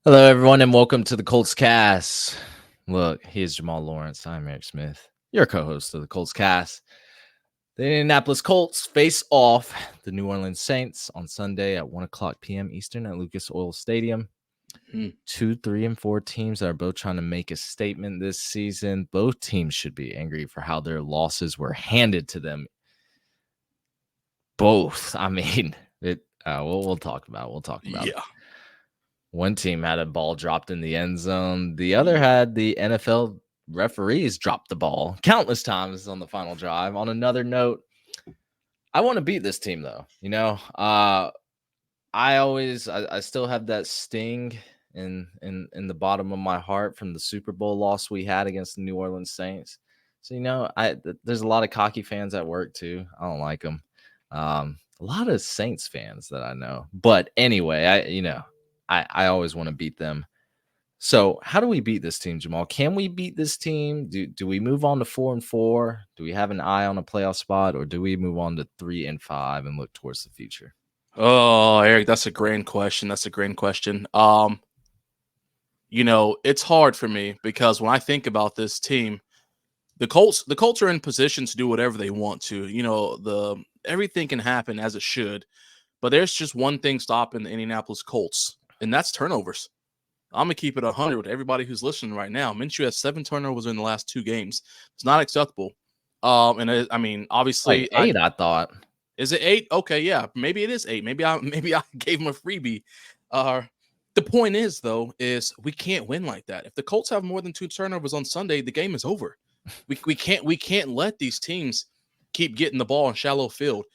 Hello, everyone, and welcome to the Colts Cast. Look, here's Jamal Lawrence. I'm Eric Smith, your co-host of the Colts Cast. The Indianapolis Colts face off the New Orleans Saints on Sunday at 1 o'clock p.m. Eastern at Lucas Oil Stadium. 2, 3, and 4 teams that are both trying to make a statement this season. Both teams should be angry for how their losses were handed to them. Both. I mean, we'll talk about it. We'll talk about it. One team had a ball dropped in the end zone. The other had the NFL referees drop the ball countless times on the final drive. On another note, I want to beat this team, though. I still have that sting in the bottom of my heart from the Super Bowl loss we had against the New Orleans Saints. So, there's a lot of cocky fans at work, too. I don't like them. A lot of Saints fans that I know. But anyway, I always want to beat them. So how do we beat this team, Jamal? Can we beat this team? Do we move on to 4-4? Do we have an eye on a playoff spot, or do we move on to 3-5 and look towards the future? Oh, Eric, that's a grand question. It's hard for me because when I think about this team, the Colts are in position to do whatever they want to. Everything can happen as it should, but there's just one thing stopping the Indianapolis Colts, and that's turnovers. I'm gonna keep it 100 with everybody who's listening right now. Minshew has 7 turnovers in the last 2 games. It's not acceptable. Obviously, like 8, I thought. Is it 8? Okay, yeah, maybe it is 8. Maybe I gave him a freebie. The point is, though, is we can't win like that. If the Colts have more than 2 turnovers on Sunday, the game is over. We can't let these teams keep getting the ball in shallow field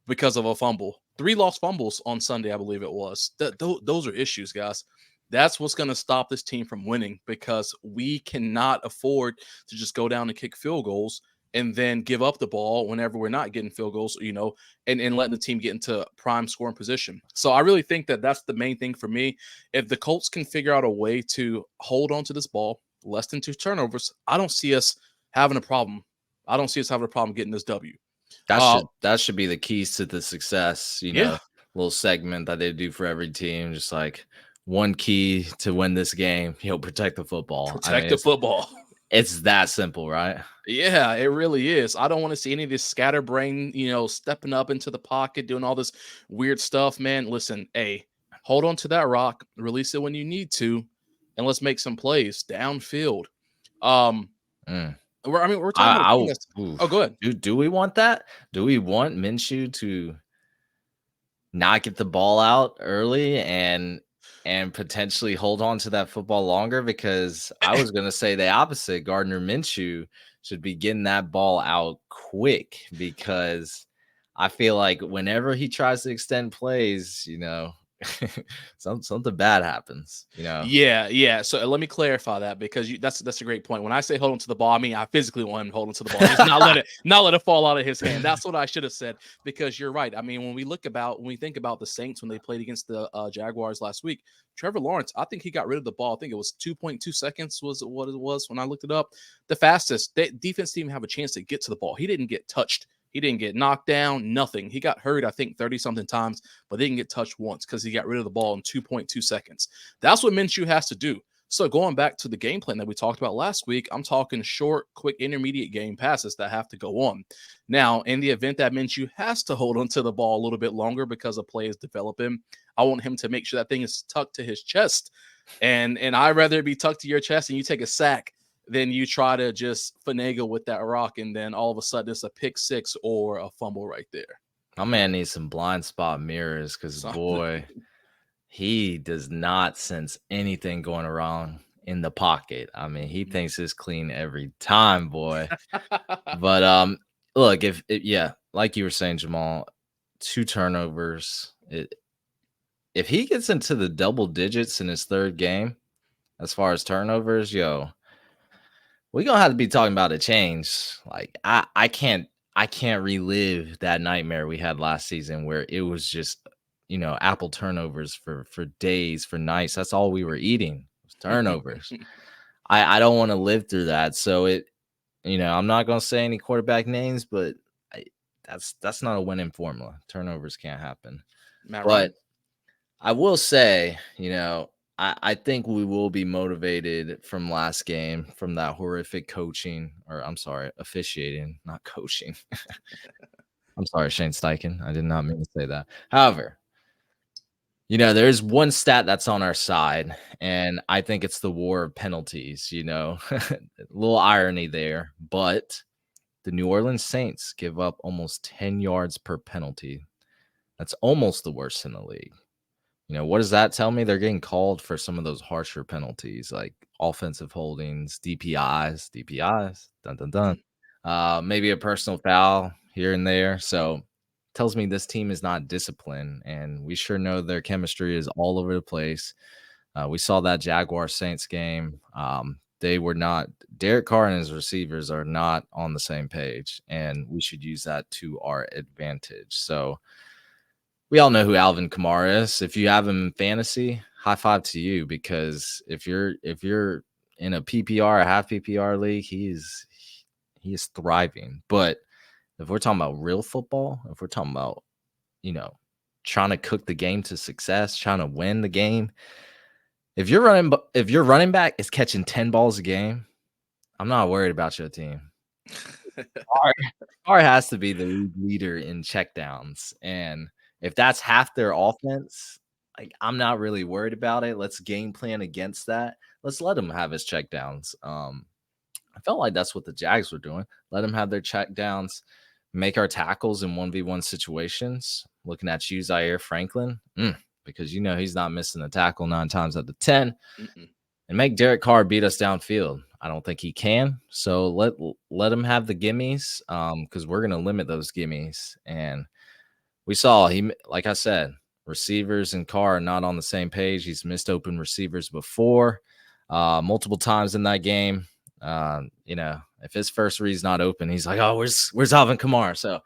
because of a fumble. 3 lost fumbles on Sunday, I believe it was. Those are issues, guys. That's what's going to stop this team from winning because we cannot afford to just go down and kick field goals and then give up the ball whenever we're not getting field goals, and letting the team get into prime scoring position. So I really think that that's the main thing for me. If the Colts can figure out a way to hold on to this ball, less than 2 turnovers, I don't see us having a problem. I don't see us having a problem getting this W. That should be the keys to the success, little segment that they do for every team, just like one key to win this game, protect the football. Protect the football. It's that simple, right? Yeah, it really is. I don't want to see any of this scatterbrain, stepping up into the pocket, doing all this weird stuff, man. Listen, hold on to that rock, release it when you need to, and let's make some plays downfield. We're talking about go ahead. Do we want that? Do we want Minshew to not get the ball out early and potentially hold on to that football longer? Because I was going to say the opposite. Gardner Minshew should be getting that ball out quick, because I feel like whenever he tries to extend plays, something bad happens, Yeah. So let me clarify that, because that's a great point. When I say hold on to the ball, I mean I physically want him to hold on to the ball, just not let it fall out of his hand. That's what I should have said, because you're right. I mean, when we think about the Saints when they played against the Jaguars last week, Trevor Lawrence, I think he got rid of the ball. I think it was 2.2 seconds was what it was when I looked it up. The fastest. Defense didn't even have a chance to get to the ball. He didn't get touched. He didn't get knocked down, nothing. He got hurt, I think, 30-something times, but didn't get touched once because he got rid of the ball in 2.2 seconds. That's what Minshew has to do. So going back to the game plan that we talked about last week, I'm talking short, quick, intermediate game passes that have to go on. Now, in the event that Minshew has to hold onto the ball a little bit longer because a play is developing, I want him to make sure that thing is tucked to his chest. And I'd rather it be tucked to your chest and you take a sack than you try to just finagle with that rock, and then all of a sudden it's a pick 6 or a fumble right there. My man needs some blind spot mirrors, because boy, he does not sense anything going wrong in the pocket. I mean, he thinks it's clean every time, boy. But look, like you were saying, Jamal, 2 turnovers. If he gets into the double digits in his 3rd game, as far as turnovers, we're gonna have to be talking about a change. Like I can't relive that nightmare we had last season where it was just, apple turnovers for days, for nights. That's all we were eating was turnovers. I don't want to live through that. So I'm not gonna say any quarterback names, but that's not a winning formula. Turnovers can't happen. But I will say, I think we will be motivated from last game, from that horrific coaching, or I'm sorry, officiating, not coaching. I'm sorry, Shane Steichen. I did not mean to say that. However, there's one stat that's on our side, and I think it's the war of penalties. A little irony there, but the New Orleans Saints give up almost 10 yards per penalty. That's almost the worst in the league. What does that tell me? They're getting called for some of those harsher penalties, like offensive holdings, DPIs, dun dun dun. Maybe a personal foul here and there. So tells me this team is not disciplined, and we sure know their chemistry is all over the place. We saw that Jaguar Saints game. They were not. Derek Carr and his receivers are not on the same page, and we should use that to our advantage. So we all know who Alvin Kamara is. If you have him in fantasy, high five to you, because if you're in a PPR, a half PPR league, he is thriving. But if we're talking about real football, if we're talking about trying to cook the game to success, trying to win the game, if your running back is catching 10 balls a game, I'm not worried about your team. Carr has to be the leader in checkdowns, and if that's half their offense, like, I'm not really worried about it. Let's game plan against that. Let's let him have his checkdowns. I felt like that's what the Jags were doing. Let him have their checkdowns, make our tackles in 1v1 situations. Looking at you, Zaire Franklin, because he's not missing a tackle 9 times out of 10. And make Derek Carr beat us downfield. I don't think he can. So let him have the gimmies, because we're going to limit those gimmies. And we saw like I said, receivers and Carr are not on the same page. He's missed open receivers before, multiple times in that game. If his first read's not open, he's like, "Oh, where's Alvin Kamara?" So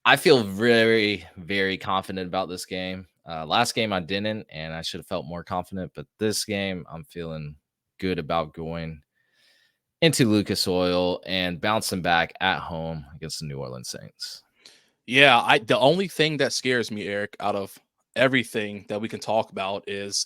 I feel very, very confident about this game. Last game I didn't, and I should have felt more confident. But this game, I'm feeling good about going into Lucas Oil and bouncing back at home against the New Orleans Saints. Yeah, the only thing that scares me, Eric, out of everything that we can talk about is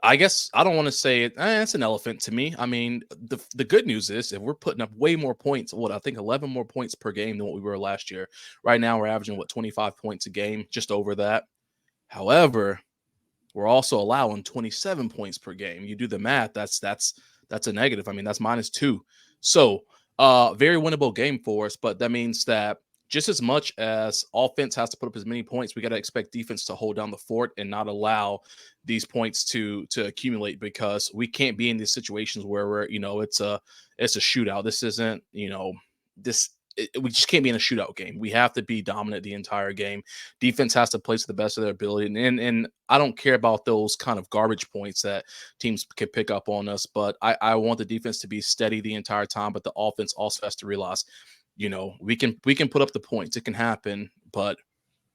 I guess I don't want to say it's an elephant to me. I mean, the good news is if we're putting up way more points, I think 11 more points per game than what we were last year. Right now we're averaging 25 points a game, just over that. However, we're also allowing 27 points per game. You do the math, that's a negative. I mean, that's -2. So, very winnable game for us, but that means that just as much as offense has to put up as many points, we got to expect defense to hold down the fort and not allow these points to accumulate, because we can't be in these situations where we're, it's a shootout. This isn't, we just can't be in a shootout game. We have to be dominant the entire game. Defense has to play to the best of their ability. And I don't care about those kind of garbage points that teams can pick up on us, but I want the defense to be steady the entire time. But the offense also has to realize, we can put up the points. It can happen, but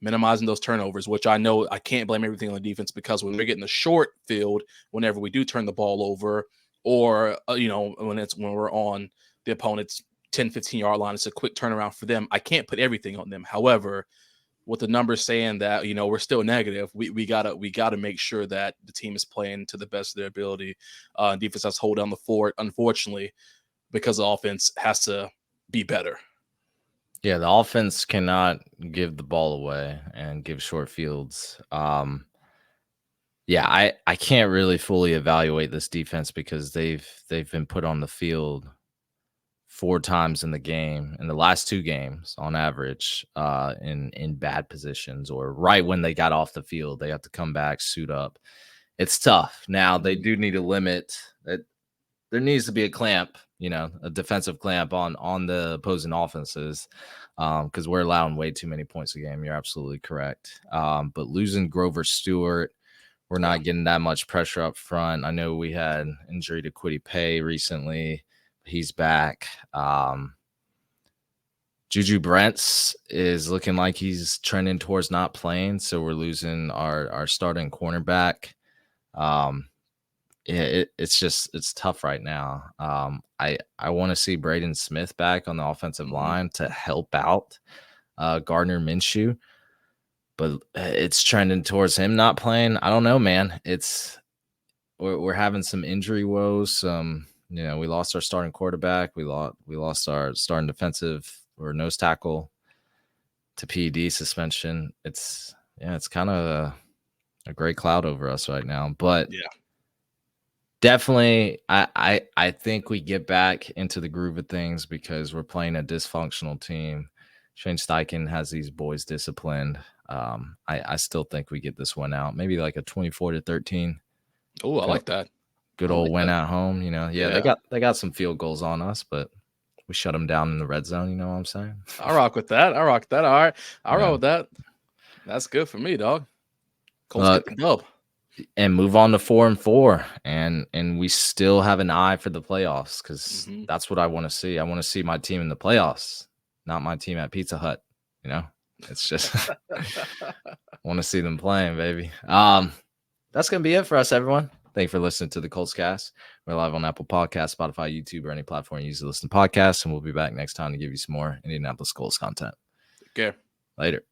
minimizing those turnovers, which I know I can't blame everything on the defense, because when we're getting the short field, whenever we do turn the ball over, or when we're on the opponent's 10, 15-yard line, it's a quick turnaround for them. I can't put everything on them. However, with the numbers saying that, we're still negative, we gotta make sure that the team is playing to the best of their ability. Defense has to hold down the fort, unfortunately, because the offense has to be better. Yeah, the offense cannot give the ball away and give short fields. Yeah, I can't really fully evaluate this defense because they've been put on the field 4 times in the game, in the last 2 games on average, in bad positions, or right when they got off the field, they have to come back, suit up. It's tough. Now they do need a limit. There needs to be a clamp, a defensive clamp on the opposing offenses, because we're allowing way too many points a game. You're absolutely correct. But losing Grover Stewart, we're not getting that much pressure up front. I know we had injury to Kwity Paye recently. He's back. Juju Brents is looking like he's trending towards not playing, so we're losing our starting cornerback. It's tough right now. I want to see Braden Smith back on the offensive line to help out Gardner Minshew. but it's trending towards him not playing. I don't know, man. We're having some injury woes. We lost our starting quarterback. We lost our starting defensive or nose tackle to PED suspension. It's kind of a great cloud over us right now. But yeah, definitely, I think we get back into the groove of things because we're playing a dysfunctional team. Shane Steichen has these boys disciplined. I still think we get this one out. Maybe like a 24-13. Oh, I like that. Good I old like win that. at home. They got some field goals on us, but we shut them down in the red zone. You know what I'm saying? I rock with that. All right. I rock Yeah. with that. That's good for me, dog. Colts get the dub. And move on to 4-4, and we still have an eye for the playoffs because that's what I want to see. I want to see my team in the playoffs, not my team at Pizza Hut. It's just I want to see them playing, baby. That's gonna be it for us, everyone. Thank you for listening to the Colts Cast. We're live on Apple Podcasts, Spotify, YouTube, or any platform you use to listen to podcasts, and we'll be back next time to give you some more Indianapolis Colts content. Take care. Later.